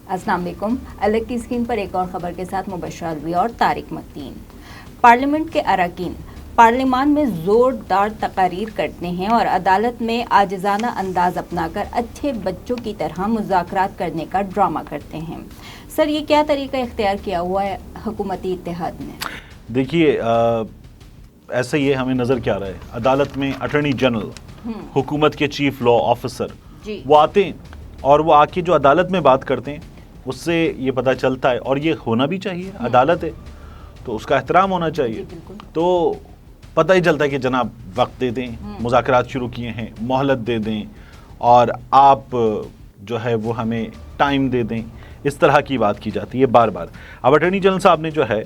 अस्सलाम वालेकुम। अलग की स्क्रीन पर एक और खबर के साथ मुबश्शरा अलवी और तारिक मतीन। पार्लियामेंट के अरकान पार्लियामान में ज़ोरदार तकारीर करते हैं और अदालत में आजिज़ाना अंदाज अपनाकर अच्छे बच्चों की तरह मुज़ाकरात करने का ड्रामा करते हैं। सर, ये क्या तरीका इख्तियार किया हुआ है हुकूमती इत्तेहाद ने? देखिए, ऐसा ये हमें नज़र क्या रहा है, अदालत में अटॉर्नी जनरल, हुकूमत के चीफ लॉ ऑफिसर वो आते हैं और वो आके जो अदालत में बात करते हैं उससे ये पता चलता है, और ये होना भी चाहिए, अदालत है तो उसका एहतराम होना चाहिए। तो पता ही चलता है कि जनाब वक्त दे दें, मुज़ाकरात शुरू किए हैं, मोहलत दे दें और आप जो है वो हमें टाइम दे दें, इस तरह की बात की जाती है बार बार। अब अटॉर्नी जनरल साहब ने जो है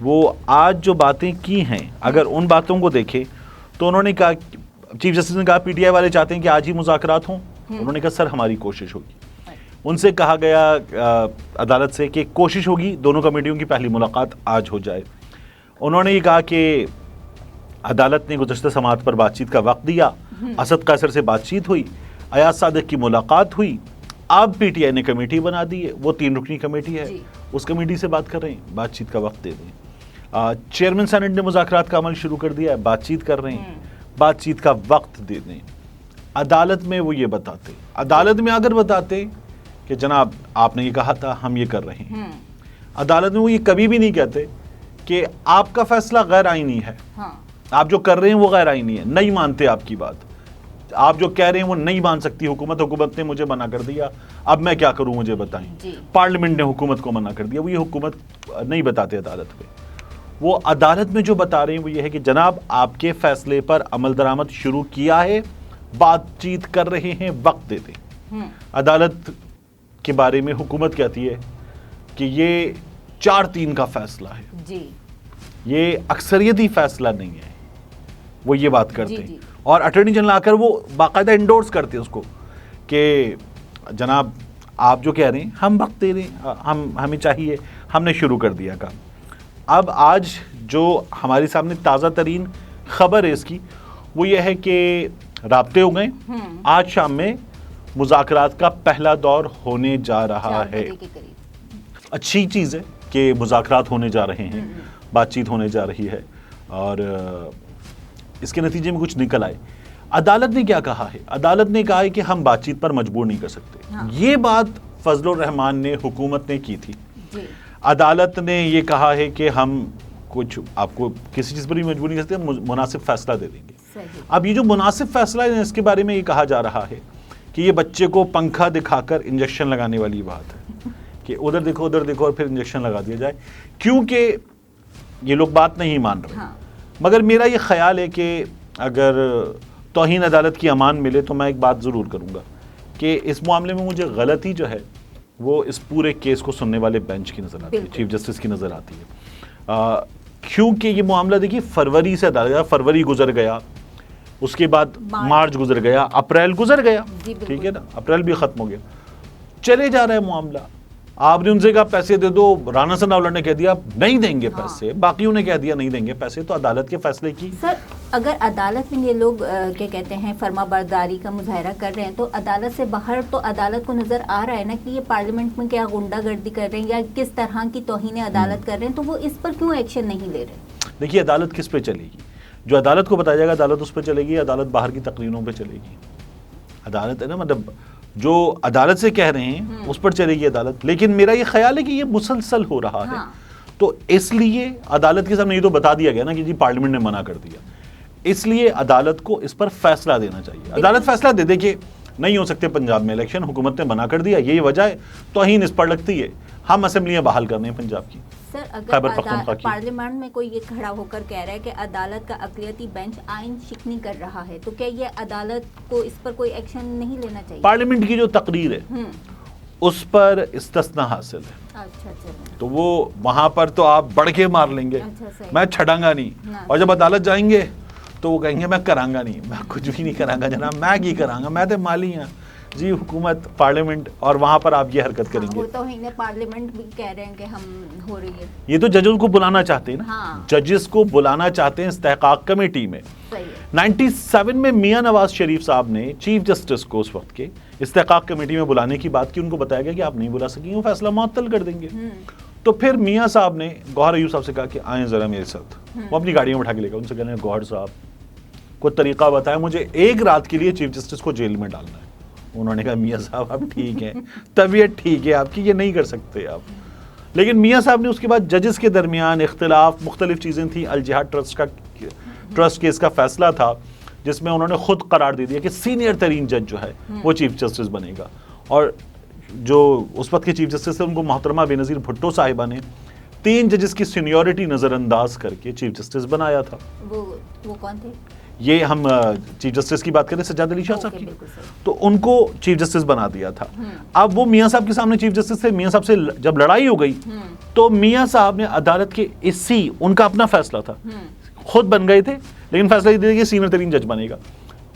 वो आज जो बातें की हैं, अगर उन बातों को देखें तो उन्होंने कहा, चीफ जस्टिस ने कहा पीटीआई वाले चाहते हैं कि आज ही मुज़ाकरात हों। उन्होंने कहा सर हमारी कोशिश होगी। उनसे कहा गया अदालत से कि कोशिश होगी दोनों कमेटियों की पहली मुलाकात आज हो जाए। उन्होंने ये कहा कि अदालत ने गुज़श्ता समाअत पर बातचीत का वक्त दिया, असद कैसर से बातचीत हुई, अयाज सादिक की मुलाकात हुई, अब पीटीआई ने कमेटी बना दी है, वो 3 रुकनी कमेटी है, उस कमेटी से बात कर रहे हैं, बातचीत का वक्त दे दें। चेयरमैन सेनेट ने मुज़ाकरात का अमल शुरू कर दिया है, बातचीत कर रहे हैं, बातचीत का वक्त दे दें। अदालत में वो ये बताते, अदालत में अगर बताते कि जनाब आपने ये कहा था, हम ये कर रहे हैं, अदालत में वो ये कभी भी नहीं कहते कि आपका फैसला गैर आईनी है, आप जो कर रहे हैं वो गैर आईनी है, नहीं मानते आपकी बात, आप जो कह रहे हैं वो नहीं मान सकती हुकूमत, हुकूमत ने मुझे मना कर दिया, अब मैं क्या करूं मुझे बताएं। पार्लियामेंट ने हुकूमत को मना कर दिया, वो ये हुकूमत नहीं बताते अदालत में। वो अदालत में जो बता रहे हैं वो ये है कि जनाब आपके फैसले पर अमल दरामद शुरू किया है, बातचीत कर रहे हैं, वक्त दे दें। अदालत के बारे में हुकूमत कहती है कि ये 4-3 का फैसला है जी, ये अक्सरियती फैसला नहीं है, वो ये बात करते हैं। और अटॉर्नी जनरल आकर वो बाकायदा इंडोर्स करते हैं उसको कि जनाब आप जो कह रहे हैं हम वक्त दे रहे हैं, हमें चाहिए, हमने शुरू कर दिया काम। अब आज जो हमारे सामने ताज़ा तरीन खबर है इसकी वो ये है कि राब्ते हो गए, आज शाम में मुज़ाकरात का पहला दौर होने जा रहा है। अच्छी चीज़ है कि मुज़ाकरात होने जा रहे हैं, बातचीत होने जा रही है और इसके नतीजे में कुछ निकल आए। अदालत ने क्या कहा है, अदालत ने कहा है कि हम बातचीत पर मजबूर नहीं कर सकते। ये बात फजलुर रहमान ने, हुकूमत ने की थी। अदालत ने ये कहा है कि हम कुछ आपको किसी चीज़ पर भी मजबूर नहीं कर सकते, मुनासिब फैसला दे देंगे। अब ये जो मुनासिब फैसला है इसके बारे में ये कहा जा रहा है कि ये बच्चे को पंखा दिखाकर इंजेक्शन लगाने वाली बात है कि उधर देखो और फिर इंजेक्शन लगा दिया जाए, क्योंकि ये लोग बात नहीं मान रहे। मगर मेरा ये ख्याल है कि अगर तौहीन अदालत की अमान मिले तो मैं एक बात ज़रूर करूँगा कि इस मामले में मुझे गलती जो है वो इस पूरे केस को सुनने वाले बेंच की नज़र आती है, चीफ जस्टिस की नज़र आती है। क्योंकि ये मामला देखिए फरवरी से अदालत, फरवरी गुजर गया, उसके बाद मार्च गुजर गया, अप्रैल गुजर गया, ठीक है ना, अप्रैल भी ख़त्म हो गया, चले जा रहा है मामला। आपने उनसे कहा पैसे दे दो, राना सनाउल्लाह ने कह दिया नहीं देंगे पैसे, बाकियों ने कह दिया नहीं देंगे पैसे, तो अदालत के फैसले की। सर, अगर अदालत में ये लोग क्या कहते हैं फर्माबरदारी का मुजाहरा कर रहे हैं तो अदालत से बाहर तो अदालत को नज़र आ रहा है ना कि ये पार्लियामेंट में क्या गुंडागर्दी कर रहे हैं या किस तरह की तौहीन अदालत कर रहे हैं, तो वो इस पर क्यों एक्शन नहीं ले रहे? देखिए अदालत किस पे चलेगी, जो अदालत को बताया जाएगा अदालत उस पर चलेगी, अदालत बाहर की तकरीरों पर चलेगी। अदालत है ना, मतलब जो अदालत से कह रहे हैं उस पर चलेगी अदालत। लेकिन मेरा ये ख्याल है कि ये मुसलसल हो रहा है, तो इसलिए अदालत के सामने ये तो बता दिया गया ना कि जी पार्लियामेंट ने मना कर दिया, इसलिए अदालत को इस पर फैसला देना चाहिए। अदालत फैसला दे दे कि नहीं हो सकते पंजाब में इलेक्शन, हुकूमत ने मना कर दिया, यही वजह है, तौहीन इस पर लगती है, हम असेंबलियां बहाल करने हैं पंजाब की। सर, अगर पार्लियामेंट में कोई ये खड़ा होकर कह रहा है कि अदालत का अक़लियती बेंच आइन शिकनी कर रहा है, तो क्या ये अदालत को इस पर कोई एक्शन नहीं लेना चाहिए? पार्लियामेंट की जो तकरीर है उस पर इस्तिस्ना हासिल है। अच्छा। तो वो वहां पर तो आप बढ़ के मार लेंगे, मैं छड़ांगा नहीं, और जब अदालत जाएंगे तो वो कहेंगे मैं करांगा नहीं, मैं कुछ भी नहीं करांगा जनाब, मैं की करांगा, मैं तो माली हाँ जी, हुकूमत पार्लियामेंट, और वहां पर आप ये हरकत करेंगे। वो तो है, पार्लियामेंट भी कह रहे हैं कि हम हो रही है, ये तो जजेस को बुलाना चाहते हैं ना, जजेस को बुलाना चाहते हैं इस्तेहकाक कमेटी में। 97 में मियां नवाज शरीफ साहब ने चीफ जस्टिस को उस वक्त के استحقاق کمیٹی میں بلانے کی بات کی، ان کو بتایا گیا کہ آپ نہیں بلا سکیں، وہ فیصلہ معطل کر دیں گے. تو پھر میاں صاحب نے گوہر ایوب صاحب سے کہا کہ آئیں ذرا میرے ساتھ. وہ اپنی گاڑیوں میں اٹھا کے لے گئے. ان سے کہنے گوہر صاحب کوئی طریقہ بتائیں، مجھے ایک رات کے لیے چیف جسٹس کو جیل میں ڈالنا ہے. انہوں نے کہا میاں صاحب آپ ٹھیک ہیں، طبیعت ٹھیک ہے آپ کی، یہ نہیں کر سکتے آپ. لیکن میاں صاحب نے اس کے بعد ججز کے درمیان اختلاف، مختلف چیزیں تھیں. الجہاد ٹرسٹ کیس کا فیصلہ تھا جس میں انہوں نے خود قرار دے دیا کہ سینئر ترین جج جو ہے وہ چیف جسٹس بنے گا. اور جو اس وقت کے چیف جسٹس تھے ان کو محترمہ بے نظیر بھٹو صاحبہ نے 3 ججز کی سینیورٹی نظر انداز کر کے چیف جسٹس بنایا تھا. وہ کون تھے؟ یہ ہم چیف جسٹس کی بات کریں سجاد علی شاہ صاحب کی، تو ان کو چیف جسٹس بنا دیا تھا. اب وہ میاں صاحب کے سامنے چیف جسٹس تھے. میاں صاحب سے جب لڑائی ہو گئی تو میاں صاحب نے عدالت کے ان کا اپنا فیصلہ تھا، خود بن گئے تھے لیکن فیصلہ یہ دیا کہ سینئر ترین جج بنے گا.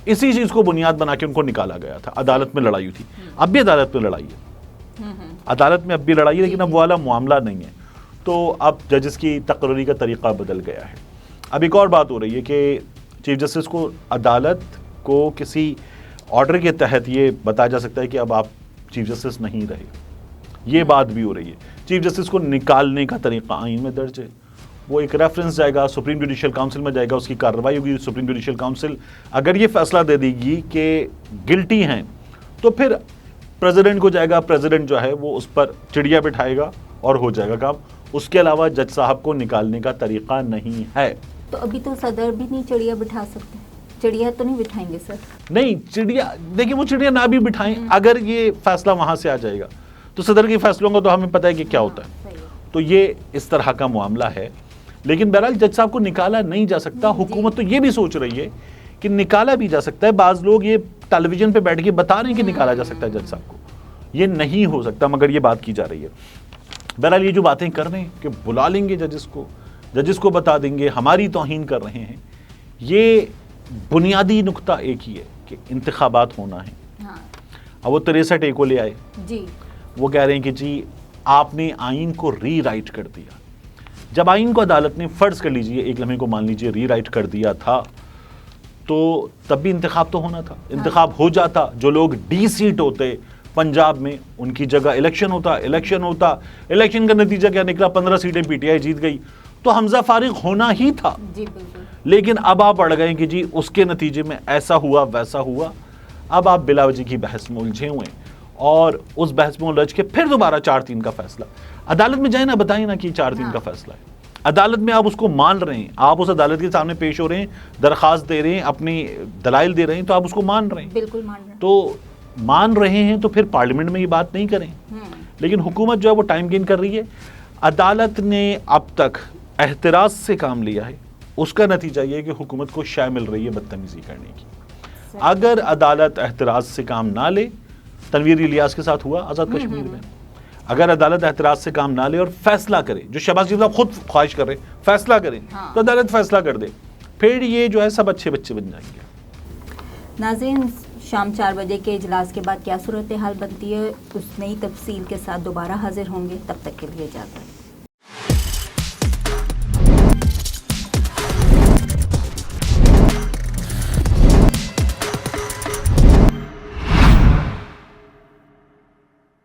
اسی چیز کو بنیاد بنا کے ان کو نکالا گیا تھا. عدالت میں لڑائی تھی، اب بھی عدالت میں لڑائی ہے، عدالت میں اب بھی لڑائی ہے، لیکن اب وہ والا معاملہ نہیں ہے. تو اب ججز کی تقرری کا طریقہ بدل گیا ہے. اب ایک اور بات ہو رہی ہے کہ چیف جسٹس کو عدالت کو کسی آرڈر کے تحت یہ بتایا جا سکتا ہے کہ اب آپ چیف جسٹس نہیں رہے. یہ بات بھی ہو رہی ہے. چیف جسٹس کو نکالنے کا طریقہ آئین میں درج ہے. وہ ایک ریفرنس جائے گا سپریم جوڈیشل کاؤنسل میں جائے گا، اس کی کارروائی ہوگی. سپریم جوڈیشل کاؤنسل اگر یہ فیصلہ دے دے گی کہ گلٹی ہیں تو پھر پریزیڈنٹ کو جائے گا. پریزیڈنٹ جو ہے وہ اس پر چڑیا بٹھائے گا اور ہو جائے گا کام. اس کے علاوہ جج صاحب کو نکالنے کا طریقہ نہیں ہے. تو ابھی تو صدر بھی نہیں چڑیا بٹھا سکتے. چڑیا تو نہیں بٹھائیں گے سر؟ نہیں، چڑیا دیکھیں وہ چڑیا نہ بھی بٹھائیں، اگر یہ فیصلہ وہاں سے آ جائے گا تو صدر کے فیصلوں کا تو ہمیں پتہ ہے کہ کیا ہوتا ہے. تو یہ اس طرح کا معاملہ ہے. لیکن بہرحال جج صاحب کو نکالا نہیں جا سکتا. حکومت تو یہ بھی سوچ رہی ہے کہ نکالا بھی جا سکتا ہے. بعض لوگ یہ ٹیلی ویژن پہ بیٹھ کے بتا رہے ہیں کہ نکالا جا سکتا ہے جج صاحب کو. یہ نہیں ہو سکتا مگر یہ بات کی جا رہی ہے. بہرحال یہ جو باتیں کر رہے ہیں کہ بلا لیں گے ججز کو بتا دیں گے، ہماری توہین کر رہے ہیں، یہ بنیادی نقطہ ایک ہی ہے کہ انتخابات ہونا ہے. اب وہ 63 کو لے آئے جی، وہ کہہ رہے ہیں کہ جی آپ نے آئین کو ری رائٹ کر دیا. جب آئین کو عدالت نے فرض کر لیجئے ایک لمحے کو مان لیجئے ری رائٹ کر دیا تھا تو تب بھی انتخاب تو ہونا تھا. انتخاب ہو جاتا، جو لوگ ڈی سیٹ ہوتے پنجاب میں ان کی جگہ الیکشن ہوتا. الیکشن کا نتیجہ کیا نکلا؟ 15 سیٹیں پی ٹی آئی جیت گئی. تو حمزہ فارغ ہونا ہی تھا جی بالکل. لیکن اب آپ اڑ گئے کہ جی اس کے نتیجے میں ایسا ہوا ویسا ہوا. اب آپ بلا وجہ کی بحث میں الجھے ہوئے اور اس بحث میں الجھ کے پھر دوبارہ 4-3 کا فیصلہ. عدالت میں جائیں نا، بتائیں نا کہ 4-3 کا فیصلہ ہے. عدالت میں آپ اس کو مان رہے ہیں، آپ اس عدالت کے سامنے پیش ہو رہے ہیں، درخواست دے رہے ہیں، اپنی دلائل دے رہے ہیں، تو آپ اس کو مان رہے ہیں. بالکل مان رہے ہیں. تو مان رہے ہیں تو پھر پارلیمنٹ میں یہ بات نہیں کریں. لیکن حکومت جو ہے وہ ٹائم گین کر رہی ہے. عدالت نے اب تک احتراز سے کام لیا ہے، اس کا نتیجہ یہ ہے کہ حکومت کو شے مل رہی ہے بدتمیزی کرنے کی. اگر عدالت احتراز سے کام نہ لے، تنویر الیاس کے ساتھ ہوا آزاد کشمیر میں، اگر عدالت احتراز سے کام نہ لے اور فیصلہ کرے، جو شہباز شریف صاحب خود خواہش کر رہے ہیں فیصلہ کریں، تو عدالت فیصلہ کر دے، پھر یہ جو ہے سب اچھے بچے بن جائیں گے. ناظرین، شام 4 بجے کے اجلاس کے بعد کیا صورتحال بنتی ہے، اس نئی تفصیل کے ساتھ دوبارہ حاضر ہوں گے. تب تک کے لیے اجازت.